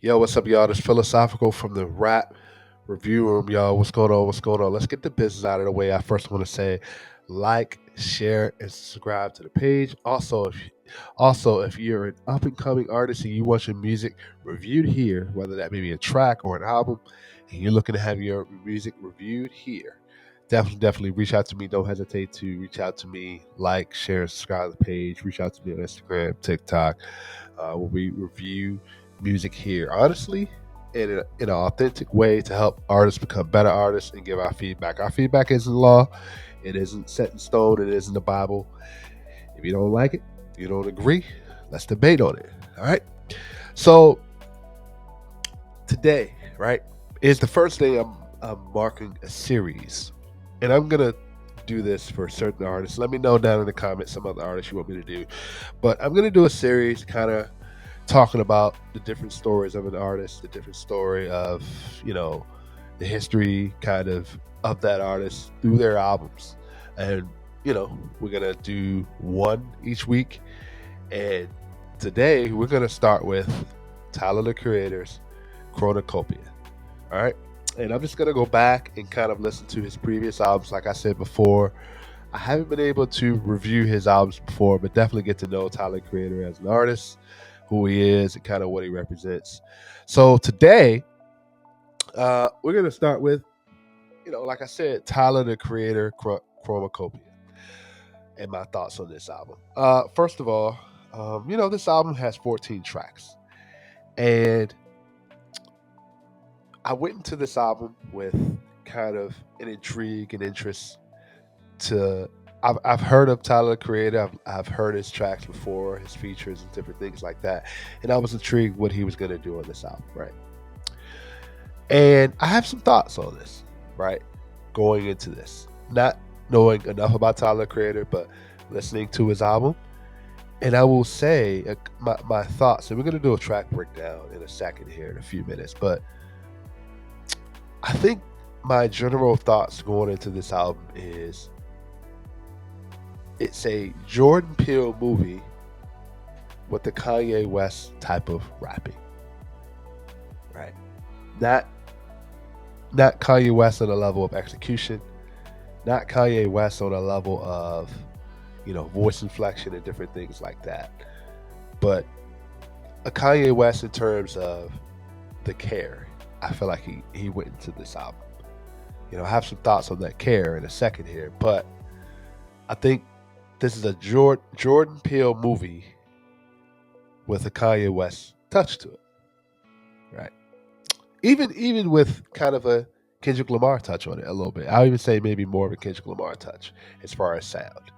Yo, what's up, y'all? This philosophical from the rap review room, y'all. What's going on? What's going on? Let's get the business out of the way. I first want to say, like, share, and subscribe to the page. Also, if you're an up and coming artist and you want your music reviewed here, whether that may be a track or an album, and you're looking to have your music reviewed here, definitely reach out to me. Don't hesitate to reach out to me. Like, share, subscribe to the page. Reach out to me on Instagram, TikTok. Where we review music here honestly in an authentic way to help artists become better artists and give our feedback. Our feedback isn't law, it isn't set in stone, it isn't the Bible. If you don't like it, you don't agree, let's debate on it. All right. So today, right, is the first day I'm marking a series, and I'm gonna do this for certain artists. Let me know down in the comments some other artists you want me to do, but I'm gonna do a series kind of talking about the different stories of an artist, the different story of, you know, the history of that artist through their albums. And, we're going to do one each week. And today we're going to start with Tyler the Creator's Chronokopia. All right. And I'm just going to go back and kind of listen to his previous albums. Like I said before, I haven't been able to review his albums before, but definitely get to know Tyler the Creator as an artist, who he is, and kind of what he represents. So today, we're going to start with, like I said, Tyler the Creator, Chromokopia, and my thoughts on this album. First of all, this album has 14 tracks. And I went into this album with kind of an intrigue and interest to I've heard of Tyler the Creator. I've heard his tracks before, his features and different things like that, and I was intrigued what he was going to do on this album, right? And I have some thoughts on this, right? Going into this, not knowing enough about Tyler the Creator, but listening to his album, and I will say my thoughts. And we're going to do a track breakdown in a second here in a few minutes, but I think my general thoughts going into this album is it's a Jordan Peele movie with the Kanye West type of rapping, right? Not not Kanye West on a level of execution, not Kanye West on a level of voice inflection and different things like that, but a Kanye West in terms of the care. I feel like he went into this album. I have some thoughts on that care in a second here, but I think this is a Jordan Peele movie with a Kanye West touch to it, right? Even with kind of a Kendrick Lamar touch on it a little bit. I'll even say maybe more of a Kendrick Lamar touch as far as sound,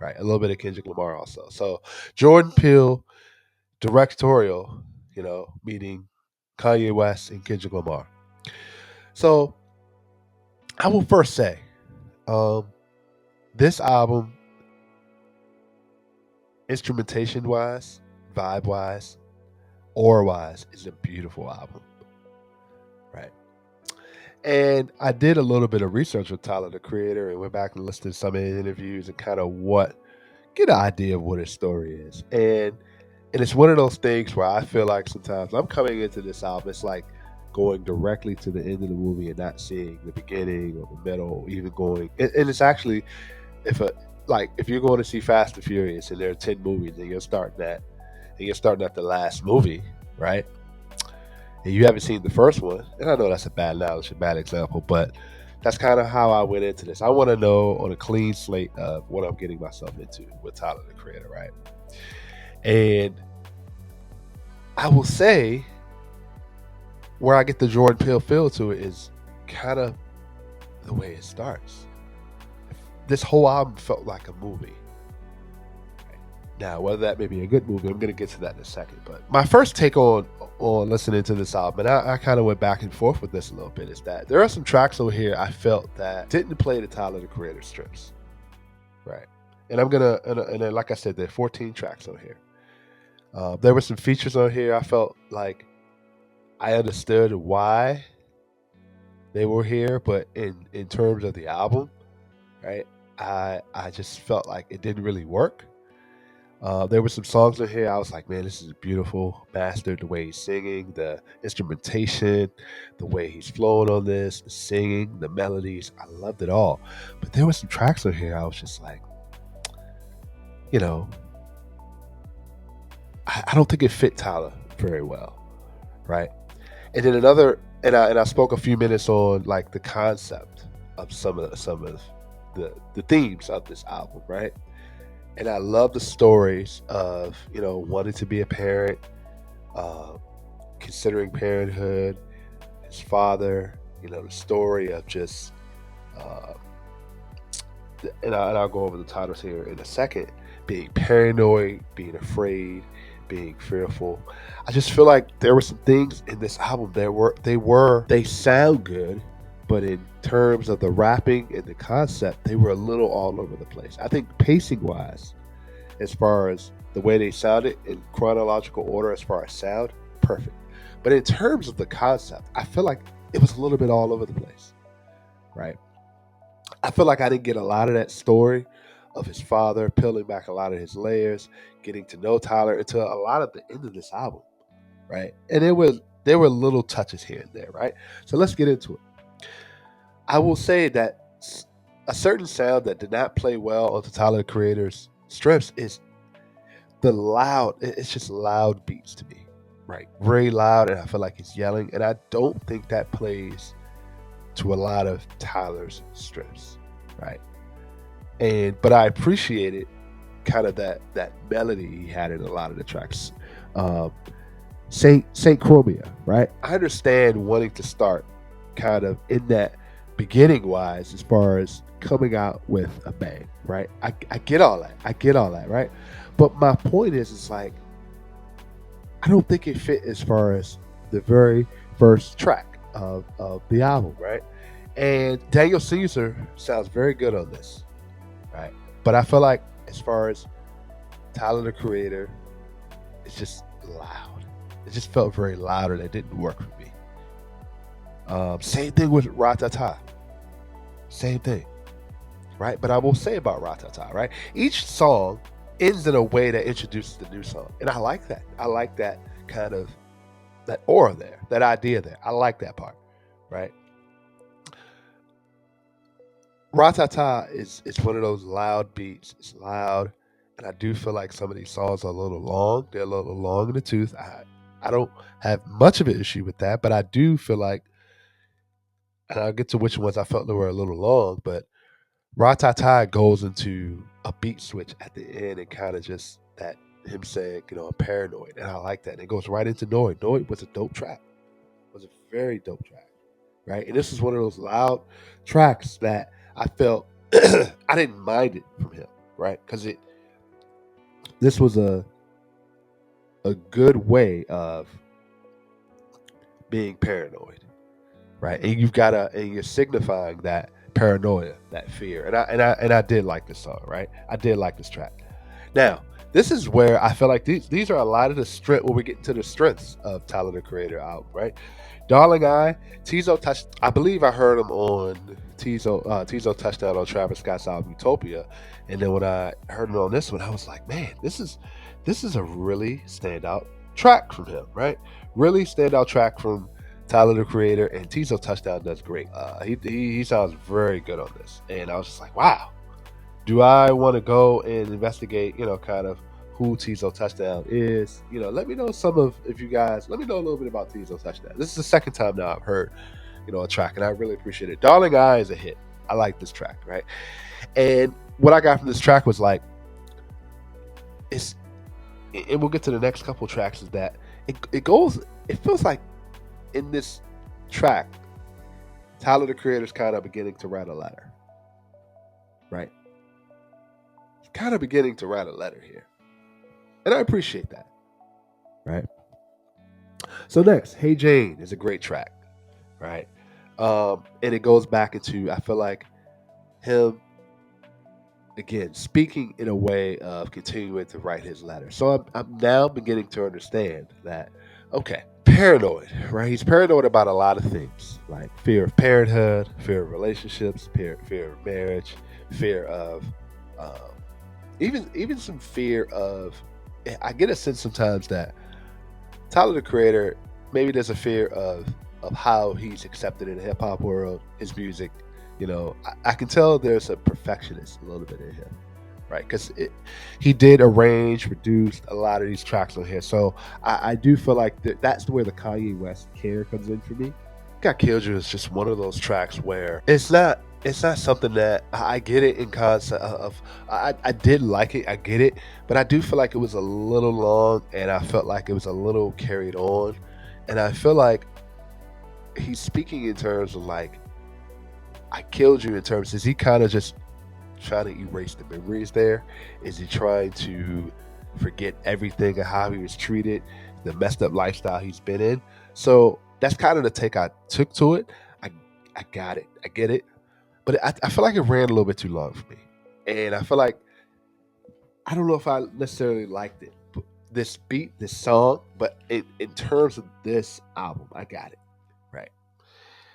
right? A little bit of Kendrick Lamar also. So Jordan Peele directorial, meaning Kanye West and Kendrick Lamar. So I will first say, um, this album, instrumentation wise, vibe wise, aura wise, is a beautiful album, right? And I did a little bit of research with Tyler the Creator and went back and listened to some of his interviews and kind of get an idea of what his story is. And it's one of those things where I feel like sometimes I'm coming into this album, it's like going directly to the end of the movie and not seeing the beginning or the middle, even going. And it's actually if a if you're going to see Fast and Furious and there are 10 movies and you're starting at the last movie, right? And you haven't seen the first one, and I know that's a bad analogy, a bad example, but that's kind of how I went into this. I want to know on a clean slate of what I'm getting myself into with Tyler the Creator, right? And I will say where I get the Jordan Peele feel to it is kind of the way it starts. This whole album felt like a movie. Now, whether that may be a good movie, I'm going to get to that in a second. But my first take on listening to this album, and I kind of went back and forth with this a little bit, is that there are some tracks over here I felt that didn't play the Tyler the Creator strips, right? And I'm gonna, and then, like I said, there are 14 tracks on here. There were some features on here I felt like I understood why they were here, but in terms of the album, right, I just felt like it didn't really work. There were some songs in here I was like, man, this is beautiful, mastered. The way he's singing, the instrumentation, the way he's flowing on this, the singing, the melodies. I loved it all. But there were some tracks in here I was just like, you know, I don't think it fit Tyler very well, right? And then I spoke a few minutes on like the concept of some of the themes of this album, right? And I love the stories of wanting to be a parent, uh, considering parenthood, his father, the story of just, uh, and I'll go over the titles here in a second, being paranoid, being afraid, being fearful. I just feel like there were some things in this album that they sound good, but in terms of the rapping and the concept, they were a little all over the place. I think pacing wise, as far as the way they sounded in chronological order, as far as sound, perfect. But in terms of the concept, I feel like it was a little bit all over the place, right? I feel like I didn't get a lot of that story of his father, peeling back a lot of his layers, getting to know Tyler until a lot of the end of this album, right? And there were little touches here and there, right? So let's get into it. I will say that a certain sound that did not play well onto Tyler the Creator's strips is the loud. It's just loud beats to me, right? Very loud, and I feel like he's yelling, and I don't think that plays to a lot of Tyler's strips, right? But I appreciated kind of that melody he had in a lot of the tracks. Um, Saint Chromia, right? I understand wanting to start kind of in that beginning wise as far as coming out with a bang, right? I get all that. I get all that, right? But my point is, it's like I don't think it fit as far as the very first track of the album, right? And Daniel Caesar sounds very good on this, right? But I feel like as far as Tyler the Creator, it's just loud. It just felt very loud, and it didn't work for me. Same thing with Ratata. Same thing, right? But I will say about Ratata, right? Each song ends in a way that introduces the new song, and I like that. I like that kind of that aura there, that idea there. I like that part, right? Ratata is one of those loud beats. It's loud, and I do feel like some of these songs are a little long. They're a little long in the tooth. I don't have much of an issue with that, but I do feel like, and I'll get to which ones I felt they were a little long, but Ratata goes into a beat switch at the end and kind of just that him saying, I'm paranoid, and I like that. And it goes right into Noid. Noid was a dope track. It was a very dope track, right? And this is one of those loud tracks that I felt I didn't mind it from him, right? Because this was a good way of being paranoid, right? And you're signifying that paranoia, that fear, and I did like this song, right? I did like this track. Now, this is where I feel like these are a lot of the strength when we get into the strengths of Tyler the Creator album, right? Darling I, Tizo touched. I believe I heard him on Tizo touchdown on Travis Scott's album Utopia, and then when I heard it on this one, I was like, man, this is a really standout track from him, right? Really standout track from Tyler the Creator, and Tizo touchdown does great. He sounds very good on this, and I was just like, wow. Do I want to go and investigate, kind of who Tizo Touchdown is? Let me know if you guys, let me know a little bit about Tizo Touchdown. This is the second time now I've heard, a track, and I really appreciate it. Darling I is a hit. I like this track, right? And what I got from this track was like, and we'll get to the next couple tracks, is that it feels like in this track, Tyler the Creator's kind of beginning to write a letter, right? Kind of beginning to write a letter here. And I appreciate that. Right? So next, Hey Jane is a great track. Right? And it goes back into, I feel like, him again speaking in a way of continuing to write his letter. So I'm now beginning to understand that, okay, paranoid, right? He's paranoid about a lot of things, like fear of parenthood, fear of relationships, fear of marriage, fear of even some fear of. I get a sense sometimes that Tyler the Creator, maybe there's a fear of how he's accepted in the hip hop world, his music. I can tell there's a perfectionist a little bit in him, right? Because he did arrange, produced a lot of these tracks on here, so I do feel like that's where the Kanye West care comes in for me. Got Killed You is just one of those tracks where it's not something that I get it in concept of. I did like it, I get it, but I do feel like it was a little long, and I felt like it was a little carried on, and I feel like he's speaking in terms of like I killed you in terms. Is he kind of just trying to erase the memories there? Is he trying to forget everything and how he was treated, the messed up lifestyle he's been in? So that's kind of the take I took to it. I I got it. I get it. But I feel like it ran a little bit too long for me. And I feel like I don't know if I necessarily liked it. This beat, this song, but in terms of this album, I got it. Right.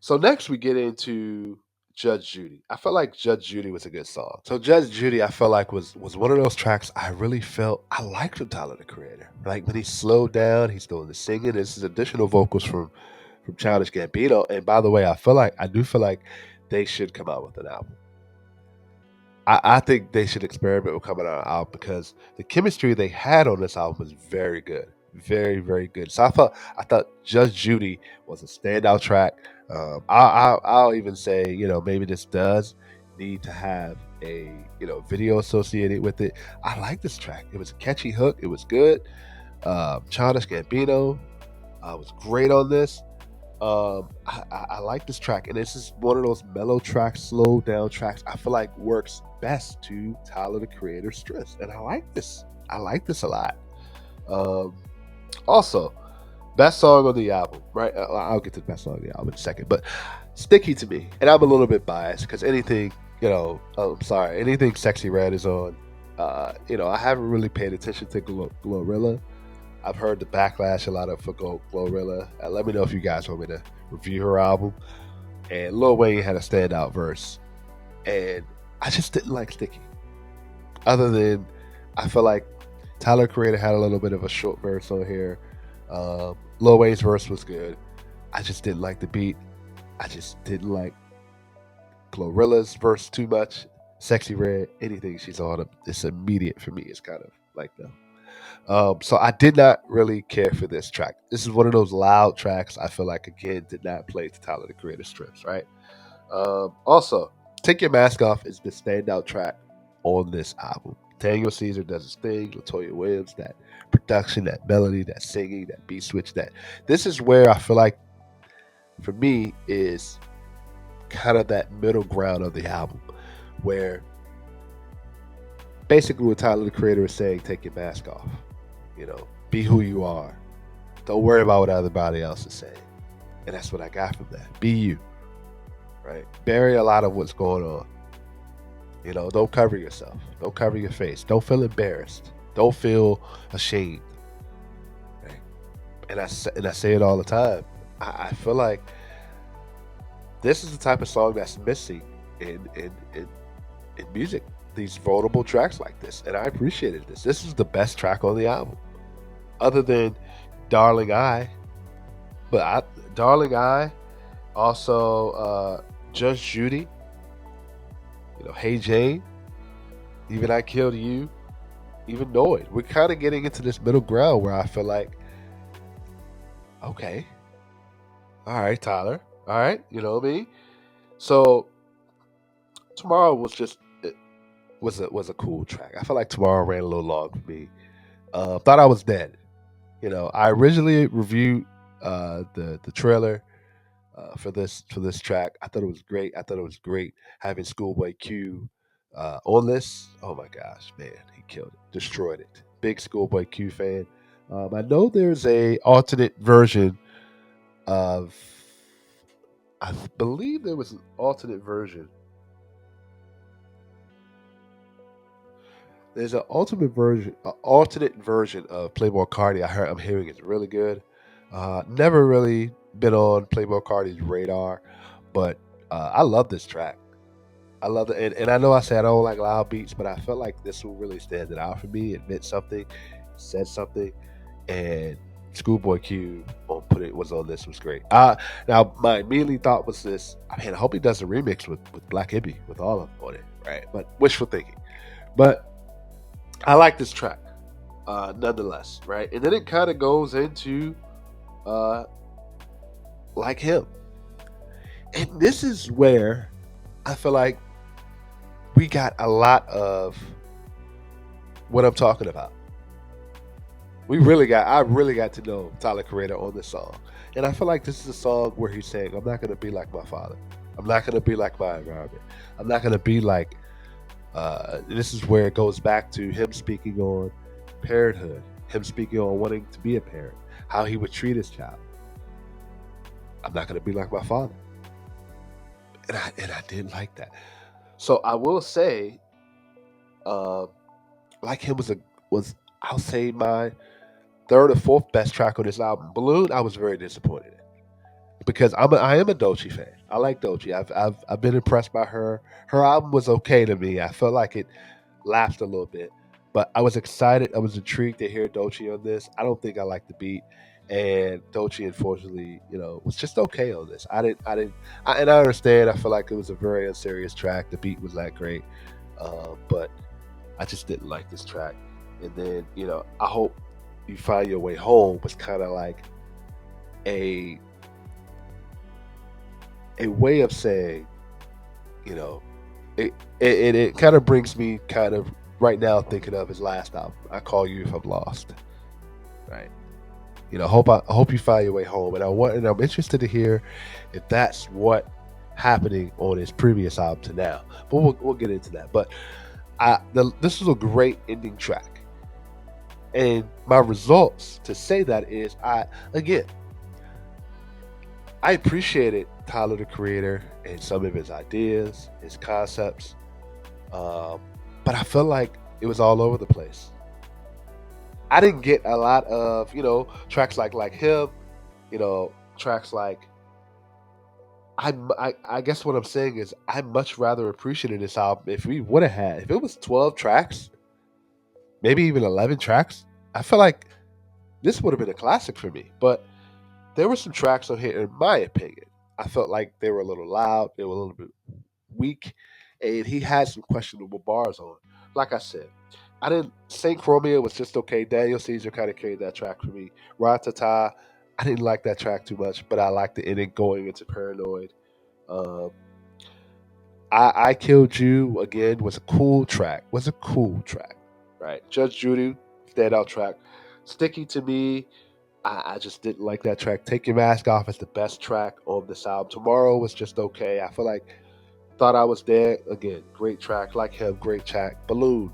So next we get into Judge Judy. I felt like Judge Judy was a good song. So Judge Judy, I felt like was one of those tracks I really felt I liked from Tyler the Creator. Like when he slowed down, he's doing the singing. This is additional vocals from Childish Gambino. And by the way, I do feel like they should come out with an album. I think they should experiment with coming out out because the chemistry they had on this album was very good, very very good. So I thought Just Judy was a standout track. I'll even say maybe this does need to have a video associated with it. I like this track. It was a catchy hook. It was good. Childish Gambino was great on this. I like this track, and this is one of those mellow tracks, slow down tracks. I feel like works best to Tyler the Creator's strengths, and I like this. I like this a lot. Um, Also, best song on the album, right? I'll get to the best song on the album in a second, but Sticky to me, and I'm a little bit biased because anything, I'm sorry, anything Sexy Red is on. I haven't really paid attention to Glorilla. I've heard the backlash a lot of for Glorilla. Let me know if you guys want me to review her album. And Lil Wayne had a standout verse, and I just didn't like Sticky. Other than I feel like Tyler Creator had a little bit of a short verse on here. Lil Wayne's verse was good. I just didn't like the beat. I just didn't like Glorilla's verse too much. Sexy Red, anything she's on, it's immediate for me. It's kind of like no. So I did not really care for this track. This is one of those loud tracks I feel like again did not play to Tyler the Creator's strengths, right? Also, Take Your Mask Off is the standout track on this album. Daniel Caesar does his thing. Latoya Williams, that production, that melody, that singing, that beat switch. That this is where I feel like for me is kind of that middle ground of the album, where basically what Tyler the Creator is saying, take your mask off. Be who you are. Don't worry about what everybody else is saying. And that's what I got from that. Be you. Right? Bury a lot of what's going on. Don't cover yourself. Don't cover your face. Don't feel embarrassed. Don't feel ashamed. Right? And I say it all the time. I feel like this is the type of song that's missing in music. These vulnerable tracks like this, and I appreciated this. This is the best track on the album, other than "Darling I." Darling I, also Just Judy. Hey Jane, even I Killed You, even Noid. We're kind of getting into this middle ground where I feel like, okay, all right, Tyler, all right, you know what I mean. So tomorrow was just was a cool track. I feel like tomorrow ran a little long for me. Thought I was dead. I originally reviewed the trailer for this track. I thought it was great. I thought it was great having Schoolboy Q on this. Oh my gosh, man, he killed it, destroyed it. Big Schoolboy Q fan. I know there's a alternate version of. I believe there was an alternate version. There's an alternate version of Playboy Cardi. I'm hearing it's really good. Never really been on Playboy Cardi's radar, but I love this track. I love it, and I know I said I don't like loud beats, but I felt like this one really stands out for me. It meant something, said something, and Schoolboy Q on put it was on this was great. Now my immediately thought was this. I mean, I hope he does a remix with Black Hippie with all of them on it, right? But wishful thinking. But I like this track, nonetheless, right? And then it kind of goes into uh, like him, and this is where I feel like we got a lot of what I'm talking about. I really got to know Tyler Creator on this song. And I feel like this is a song where he's saying, I'm not gonna be like my father. I'm not gonna be like my environment. I'm not gonna be like this is where it goes back to him speaking on parenthood, him speaking on wanting to be a parent, how he would treat his child. I'm not gonna be like my father. And I didn't like that. So I will say, uh, like him was I'll say my third or fourth best track on this album. Balloon, I was very disappointed in because I am a Doechii fan. I like Doechii. I've been impressed by her. Her album was okay to me. I felt like it lapsed a little bit, but I was excited. I was intrigued to hear Doechii on this. I don't think I liked the beat, and Doechii, unfortunately, was just okay on this. And I understand. I feel like it was a very unserious track. The beat was not great, but I just didn't like this track. And then, I hope you find your way home was kind of like a a way of saying, you know, it kind of brings me kind of right now thinking of his last album. I Call You If I'm Lost, right? I hope you find your way home, and I'm interested to hear if that's what happening on his previous album to now. But we'll get into that. But this was a great ending track, and my results to say that is I appreciated Tyler the Creator and some of his ideas, his concepts, but I felt like it was all over the place. I didn't get a lot of tracks like him, tracks like I guess what I'm saying is I much rather appreciated this album if it was 12 tracks, maybe even 11 tracks. I feel like this would have been a classic for me, but there were some tracks on here, in my opinion, I felt like they were a little loud, they were a little bit weak, and he had some questionable bars on. Like I said, I didn't. Saint Chromia was just okay. Daniel Caesar kind of carried that track for me. Ratata, I didn't like that track too much, but I liked the ending going into Paranoid. Um, I Killed You again was a cool track. Right? Judge Judy, standout track. Sticky to Me, I just didn't like that track. Take Your Mask Off is the best track on this album. Tomorrow was just okay. I feel like Thought I Was There again. Great track. Like him, great track. Balloon.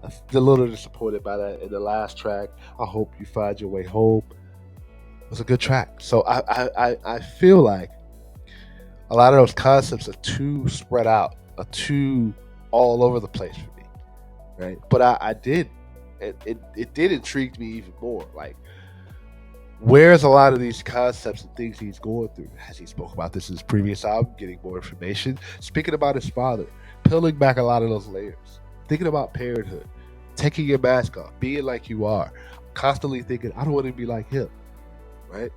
I'm still a little disappointed by that. And the last track, I Hope You Find Your Way Home, was a good track. So I feel like a lot of those concepts are too spread out, are too all over the place for me, right? But I did, it did intrigue me even more. Like, where's a lot of these concepts and things he's going through? Has he spoke about this in his previous album, getting more information? Speaking about his father, peeling back a lot of those layers, thinking about parenthood, taking your mask off, being like you are, constantly thinking, I don't want to be like him, right?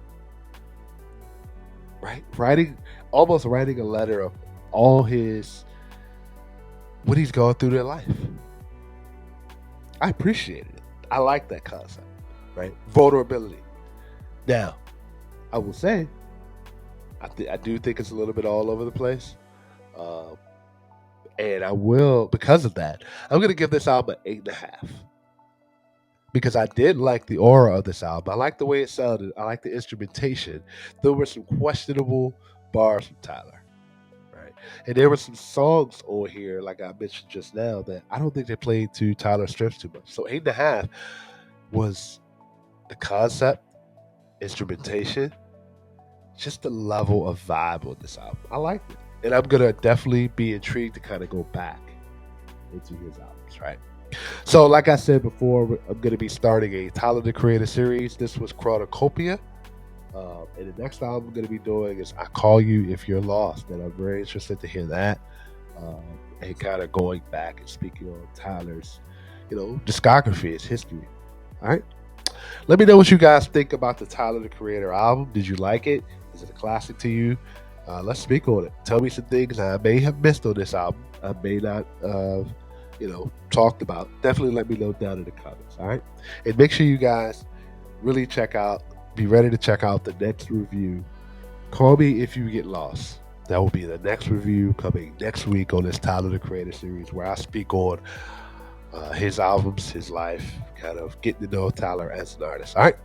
Right? Almost writing a letter of all what he's gone through in life. I appreciated it. I like that concept, right? Vulnerability. Now, I will say, I do think it's a little bit all over the place. Um, and I will, because of that, I'm going to give this album an 8.5. Because I did like the aura of this album. I like the way it sounded. I like the instrumentation. There were some questionable bars from Tyler, right? And there were some songs on here, like I mentioned just now, that I don't think they played to Tyler's strengths too much. So 8.5 was the concept, instrumentation, just the level of vibe on this album. I liked it. And I'm gonna definitely be intrigued to kind of go back into his albums, right? So, like I said before, I'm going to be starting a Tyler the Creator series. This was Chronokopia. And the next album I'm going to be doing is I Call You If You're Lost. And I'm very interested to hear that. and kind of going back and speaking on Tyler's, discography, his history. All right. Let me know what you guys think about the Tyler the Creator album. Did you like it? Is it a classic to you? Let's speak on it. Tell me some things I may have missed on this album. I may not have, talked about. Definitely let me know down in the comments. All right. And make sure you guys really be ready to check out the next review. Call me if you get lost. That will be the next review coming next week on this Tyler the Creator series where I speak on his albums, his life, kind of getting to know Tyler as an artist. All right.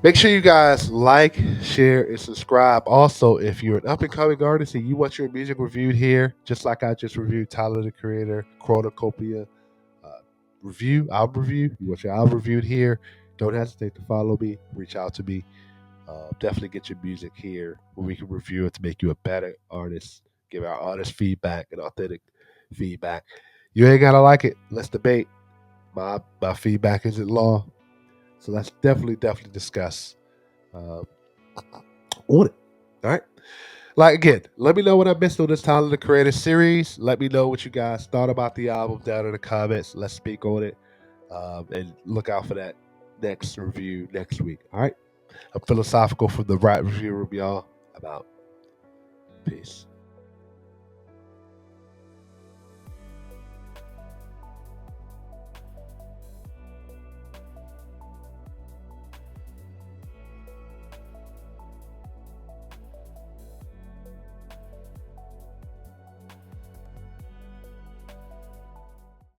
Make sure you guys like, share, and subscribe. Also, if you're an up and coming artist and you want your music reviewed here, just like I just reviewed Tyler the Creator, Chronokopia album review, you want your album reviewed here, don't hesitate to follow me, reach out to me. Definitely get your music here where we can review it to make you a better artist, give our artists feedback and authentic feedback. You ain't gotta like it. Let's debate. My feedback isn't law. So let's definitely discuss uh, on it. All right. Like again, let me know what I missed on this Tyler the Creator series. Let me know what you guys thought about the album down in the comments. Let's speak on it. And look out for that next review next week. All right. I'm philosophical from the right review room, y'all. I'm out. Peace.